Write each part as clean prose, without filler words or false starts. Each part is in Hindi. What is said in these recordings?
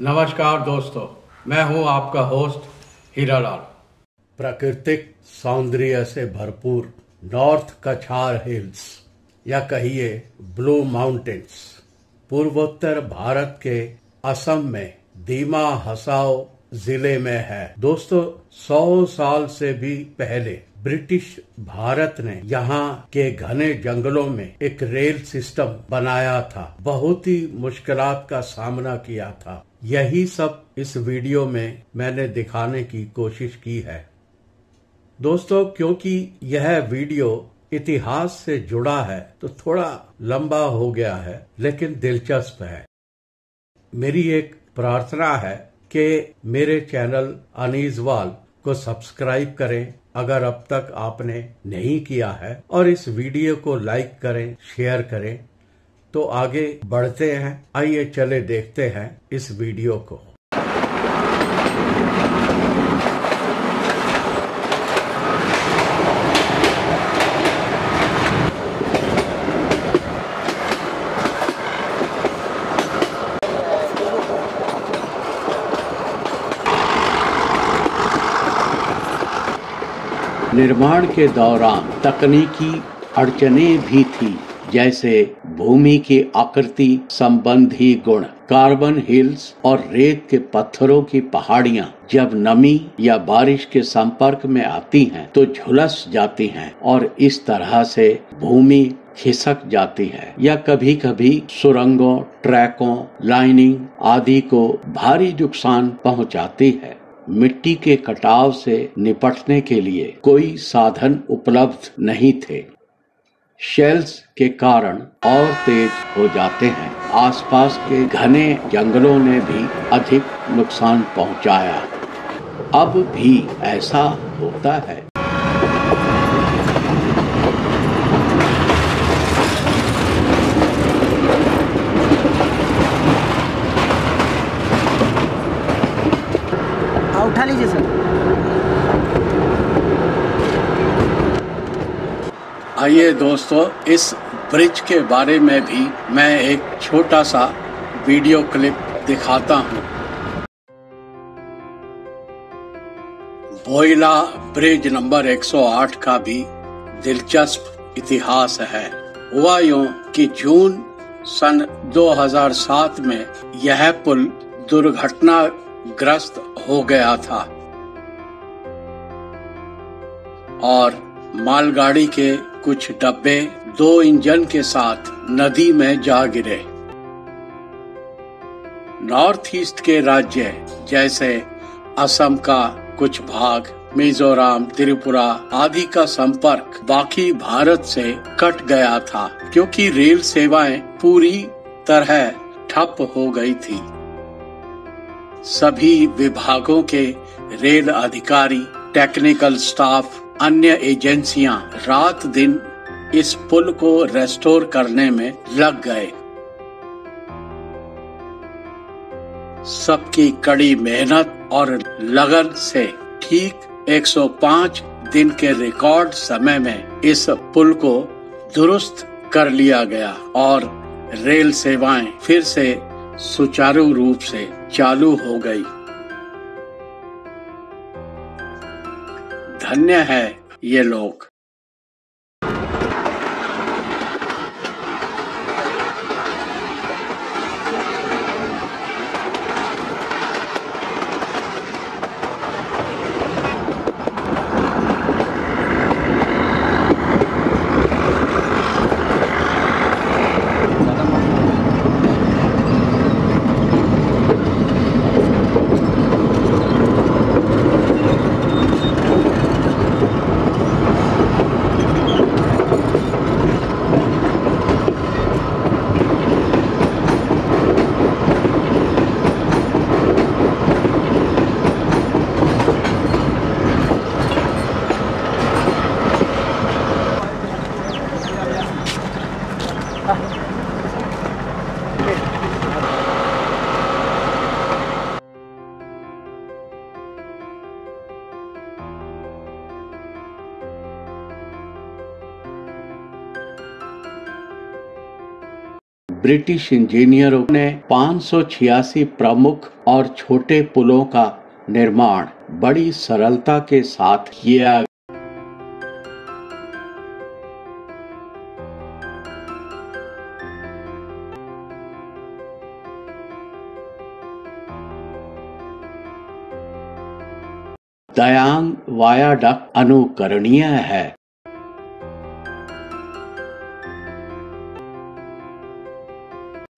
नमस्कार दोस्तों, मैं हूं आपका होस्ट हीरालाल। प्राकृतिक सौंदर्य से भरपूर नॉर्थ कछार हिल्स या कहिए ब्लू माउंटेन्स पूर्वोत्तर भारत के असम में दीमा हसाओ जिले में है। दोस्तों, 100 साल से भी पहले ब्रिटिश भारत ने यहाँ के घने जंगलों में एक रेल सिस्टम बनाया था। बहुत ही मुश्किलात का सामना किया था। यही सब इस वीडियो में मैंने दिखाने की कोशिश की है। दोस्तों, क्योंकि यह वीडियो इतिहास से जुड़ा है तो थोड़ा लंबा हो गया है, लेकिन दिलचस्प है। मेरी एक प्रार्थना है कि मेरे चैनल अनीजवाल को सब्सक्राइब करें अगर अब तक आपने नहीं किया है, और इस वीडियो को लाइक करें, शेयर करें। तो आगे बढ़ते हैं, आइए चले देखते हैं इस वीडियो को। निर्माण के दौरान तकनीकी अड़चनें भी थी, जैसे भूमि की आकृति संबंधी गुण। कार्बन हिल्स और रेत के पत्थरों की पहाड़ियां जब नमी या बारिश के संपर्क में आती हैं तो झुलस जाती हैं और इस तरह से भूमि खिसक जाती है या कभी कभी सुरंगों, ट्रैकों, लाइनिंग आदि को भारी नुकसान पहुंचाती है। मिट्टी के कटाव से निपटने के लिए कोई साधन उपलब्ध नहीं थे। शेल्स के कारण और तेज हो जाते हैं। आसपास के घने जंगलों ने भी अधिक नुकसान पहुंचाया। अब भी ऐसा होता है। उठा लीजिए सर। आइए दोस्तों, इस ब्रिज के बारे में भी मैं एक छोटा सा वीडियो क्लिप दिखाता हूँ। बोइला ब्रिज नंबर 108 का भी दिलचस्प इतिहास है। हुआ यूं कि जून सन 2007 में यह पुल दुर्घटनाग्रस्त हो गया था और मालगाड़ी के कुछ डब्बे 2 इंजन के साथ नदी में जा गिरे। नॉर्थ ईस्ट के राज्य जैसे असम का कुछ भाग, मिजोरम, त्रिपुरा आदि का संपर्क बाकी भारत से कट गया था, क्योंकि रेल सेवाएं पूरी तरह ठप हो गई थी। सभी विभागों के रेल अधिकारी, टेक्निकल स्टाफ, अन्य एजेंसियां रात दिन इस पुल को रेस्टोर करने में लग गए। सबकी कड़ी मेहनत और लगन से ठीक 105 दिन के रिकॉर्ड समय में इस पुल को दुरुस्त कर लिया गया और रेल सेवाएं फिर से सुचारू रूप से चालू हो गई। धन्य है ये लोग। ब्रिटिश इंजीनियरों ने 586 प्रमुख और छोटे पुलों का निर्माण बड़ी सरलता के साथ किया। दयांग वायाडक्ट अनुकरणीय है,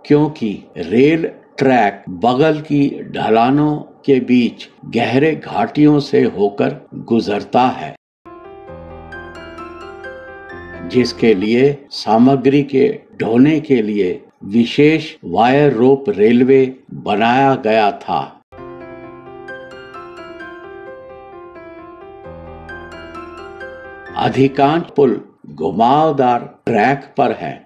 क्योंकि रेल ट्रैक बगल की ढलानों के बीच गहरे घाटियों से होकर गुजरता है, जिसके लिए सामग्री के ढोने के लिए विशेष वायर रोप रेलवे बनाया गया था। अधिकांश पुल घुमावदार ट्रैक पर हैं।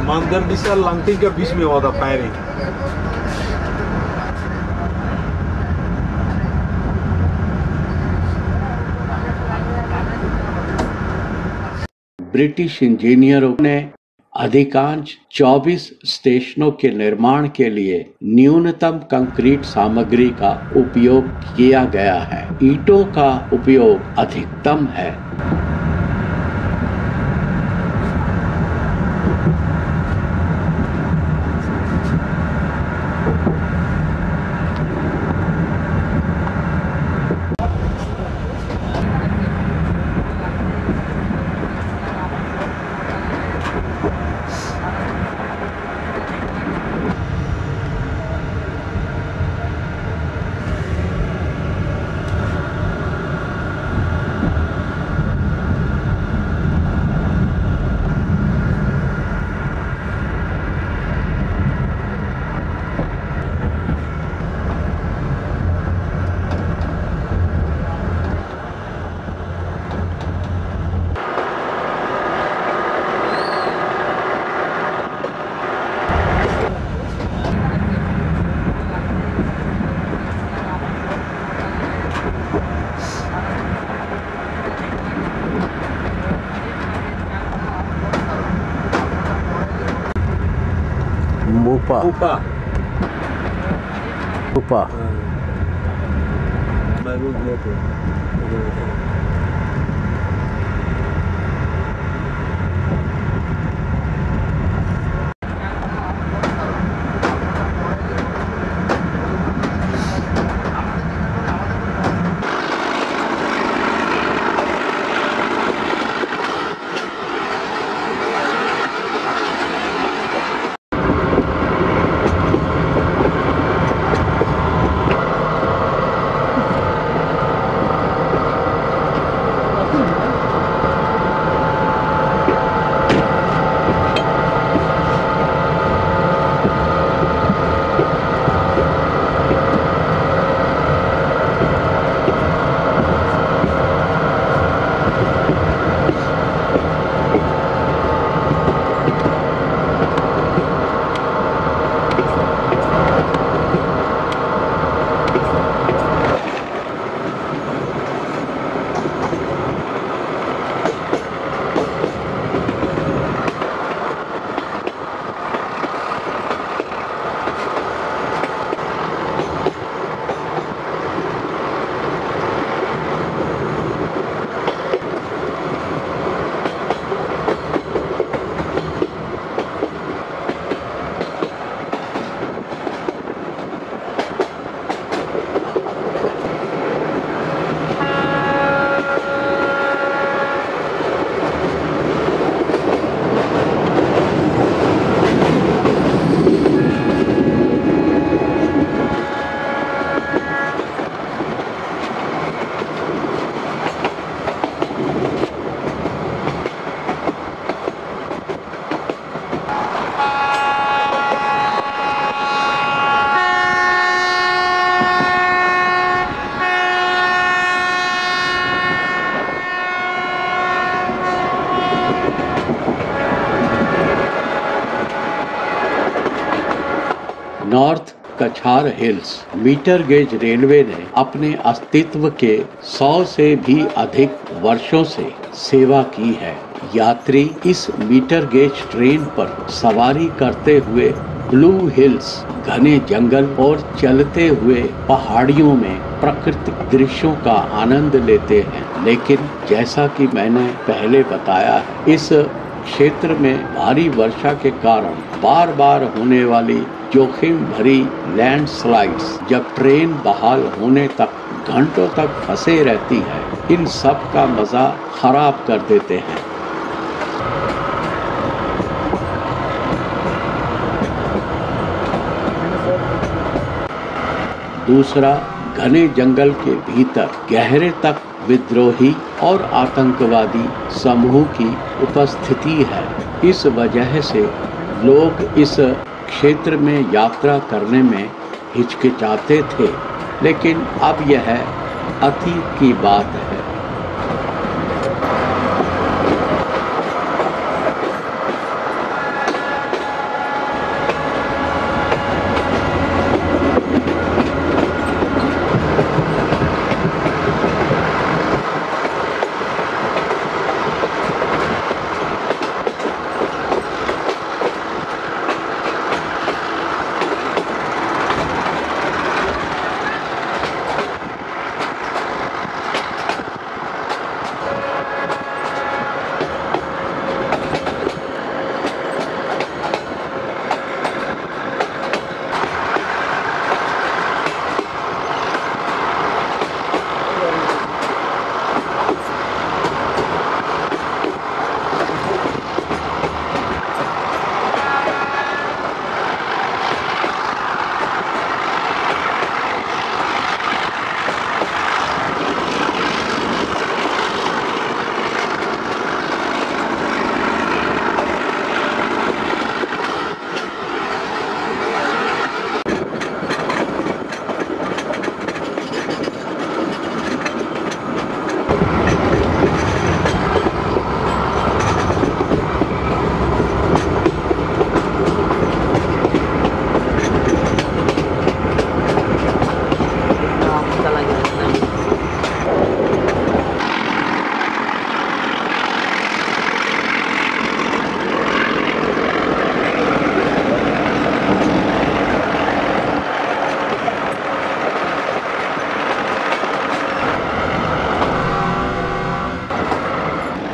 मंदिर bisa langting के बीच में हुआ था फायरिंग। ब्रिटिश इंजीनियरों ने अधिकांश 24 स्टेशनों के निर्माण के लिए न्यूनतम कंक्रीट सामग्री का उपयोग किया गया है। ईंटों का उपयोग अधिकतम है। Upa. Baru gitu. नॉर्थ कछार हिल्स मीटर गेज रेलवे ने अपने अस्तित्व के 100 से भी अधिक वर्षों से सेवा की है। यात्री इस मीटर गेज ट्रेन पर सवारी करते हुए ब्लू हिल्स, घने जंगल और चलते हुए पहाड़ियों में प्राकृतिक दृश्यों का आनंद लेते हैं। लेकिन जैसा कि मैंने पहले बताया है, इस क्षेत्र में भारी वर्षा के कारण बार बार होने वाली जोखिम भरी लैंडस्लाइड्स जब ट्रेन बहाल होने तक घंटों तक फंसे रहती है, इन सब का मजा खराब कर देते हैं। दूसरा, घने जंगल के भीतर गहरे तक विद्रोही और आतंकवादी समूह की उपस्थिति है। इस वजह से लोग इस क्षेत्र में यात्रा करने में हिचकिचाते थे, लेकिन अब यह अतीत की बात है।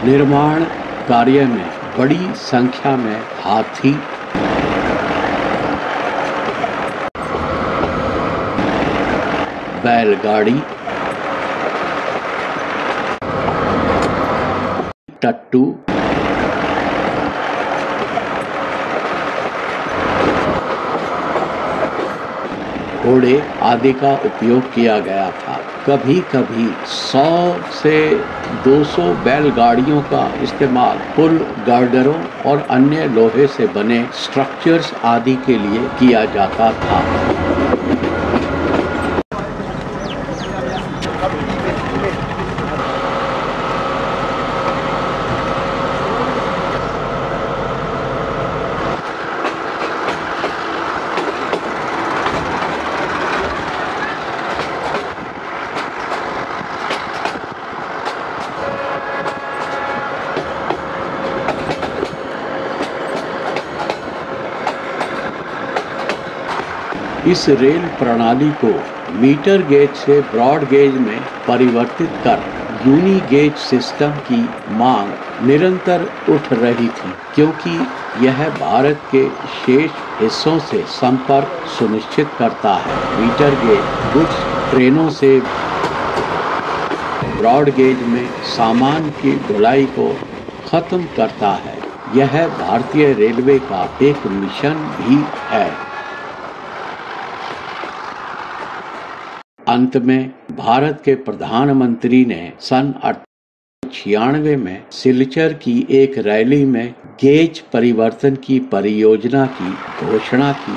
निर्माण कार्य में बड़ी संख्या में हाथी, बैलगाड़ी, टट्टू, घोड़े आदि का उपयोग किया गया था। कभी कभी 100 से 200 बैलगाड़ियों का इस्तेमाल पुल, गर्डरों और अन्य लोहे से बने स्ट्रक्चर्स आदि के लिए किया जाता था। इस रेल प्रणाली को मीटर गेज से ब्रॉड गेज में परिवर्तित कर यूनी गेज सिस्टम की मांग निरंतर उठ रही थी, क्योंकि यह भारत के शेष हिस्सों से संपर्क सुनिश्चित करता है। मीटर गेज गुड्स ट्रेनों से ब्रॉड गेज में सामान की ढुलाई को खत्म करता है। यह भारतीय रेलवे का एक मिशन भी है। अंत में भारत के प्रधानमंत्री ने सन 1996 में सिलचर की एक रैली में गेज परिवर्तन की परियोजना की घोषणा की।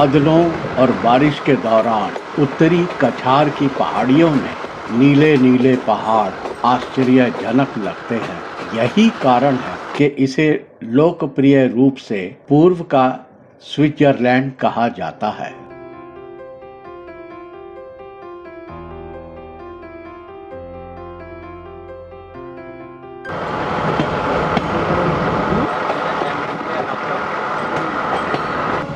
बादलों और बारिश के दौरान उत्तरी कछार की पहाड़ियों में नीले नीले पहाड़ आश्चर्यजनक लगते हैं। यही कारण है कि इसे लोकप्रिय रूप से पूर्व का स्विट्जरलैंड कहा जाता है।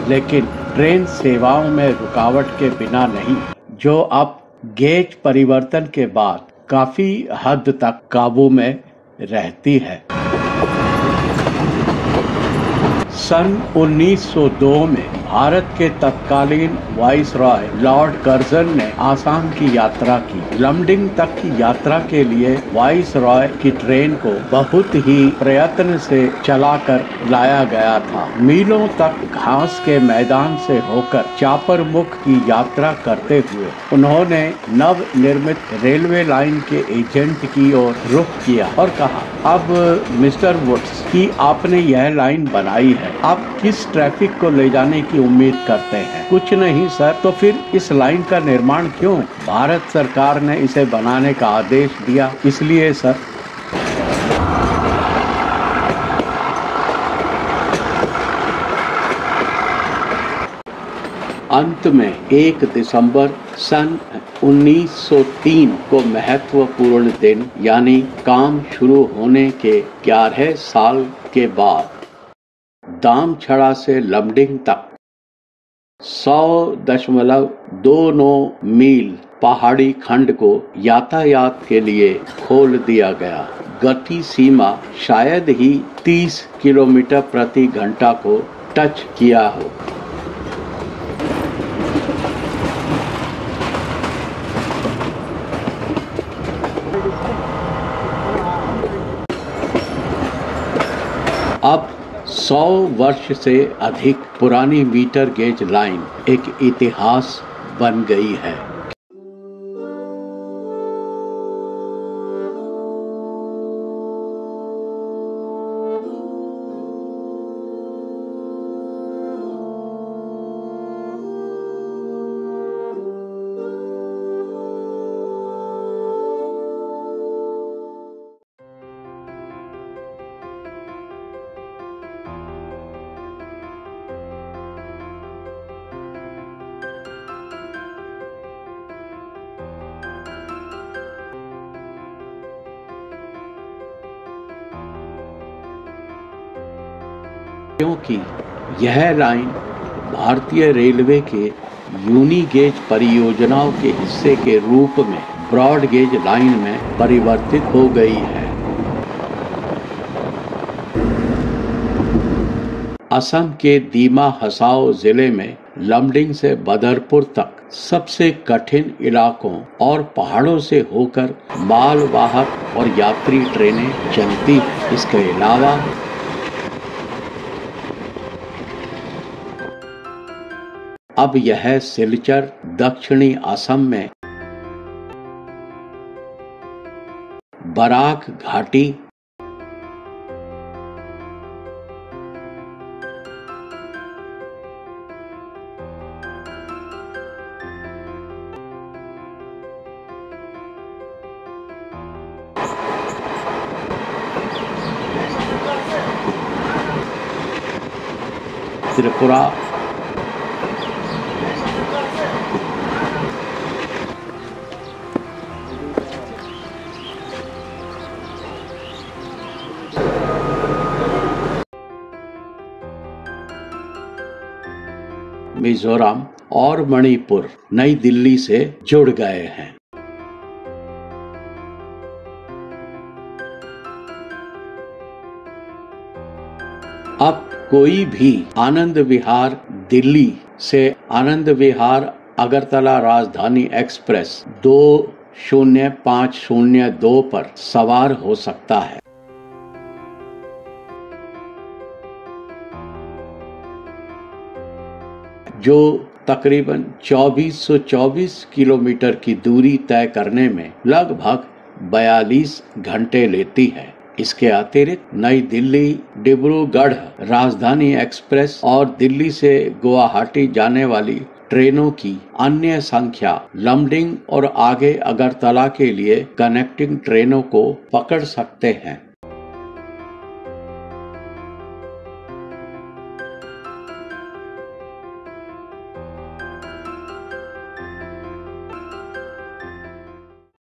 लेकिन ट्रेन सेवाओं में रुकावट के बिना नहीं, जो अब गेज परिवर्तन के बाद काफी हद तक काबू में रहती है। सन 1902 में भारत के तत्कालीन वाइसरॉय लॉर्ड कर्जन ने आसाम की यात्रा की। लमडिंग तक की यात्रा के लिए वाइसरॉय की ट्रेन को बहुत ही प्रयत्न से चलाकर लाया गया था। मीलों तक घास के मैदान से होकर चापरमुख की यात्रा करते हुए उन्होंने नव निर्मित रेलवे लाइन के एजेंट की ओर रुख किया और कहा, अब मिस्टर वुड्स की आपने यह लाइन बनाई है, आप किस ट्रैफिक को ले जाने की उम्मीद करते हैं? कुछ नहीं सर। तो फिर इस लाइन का निर्माण क्यों? भारत सरकार ने इसे बनाने का आदेश दिया, इसलिए सर। अंत में 1 दिसंबर सन 1903 को महत्वपूर्ण दिन यानी काम शुरू होने के 11 साल के बाद दामछड़ा से लमडिंग तक 100.29 मील पहाड़ी खंड को यातायात के लिए खोल दिया गया। गति सीमा शायद ही 30 किलोमीटर प्रति घंटा को टच किया हो। अब 100 वर्ष से अधिक पुरानी मीटर गेज लाइन एक इतिहास बन गई है। क्योंकि यह लाइन भारतीय रेलवे के यूनी गेज परियोजनाओं के हिस्से के रूप में ब्रॉड गेज लाइन में परिवर्तित हो गई है। असम के दीमा हसाओ जिले में लमडिंग से बदरपुर तक सबसे कठिन इलाकों और पहाड़ों से होकर मालवाहक और यात्री ट्रेनें चलती हैं। इसके अलावा अब यह सिलचर दक्षिणी असम में बराक घाटी, त्रिपुरा, मिजोरम और मणिपुर नई दिल्ली से जुड़ गए हैं। अब कोई भी आनंद विहार दिल्ली से आनंद विहार अगरतला राजधानी एक्सप्रेस 20502 पर सवार हो सकता है। जो तकरीबन 2424 किलोमीटर की दूरी तय करने में लगभग 42 घंटे लेती है। इसके अतिरिक्त नई दिल्ली डिब्रूगढ़ राजधानी एक्सप्रेस और दिल्ली से गुवाहाटी जाने वाली ट्रेनों की अन्य संख्या लमडिंग और आगे अगरतला के लिए कनेक्टिंग ट्रेनों को पकड़ सकते हैं।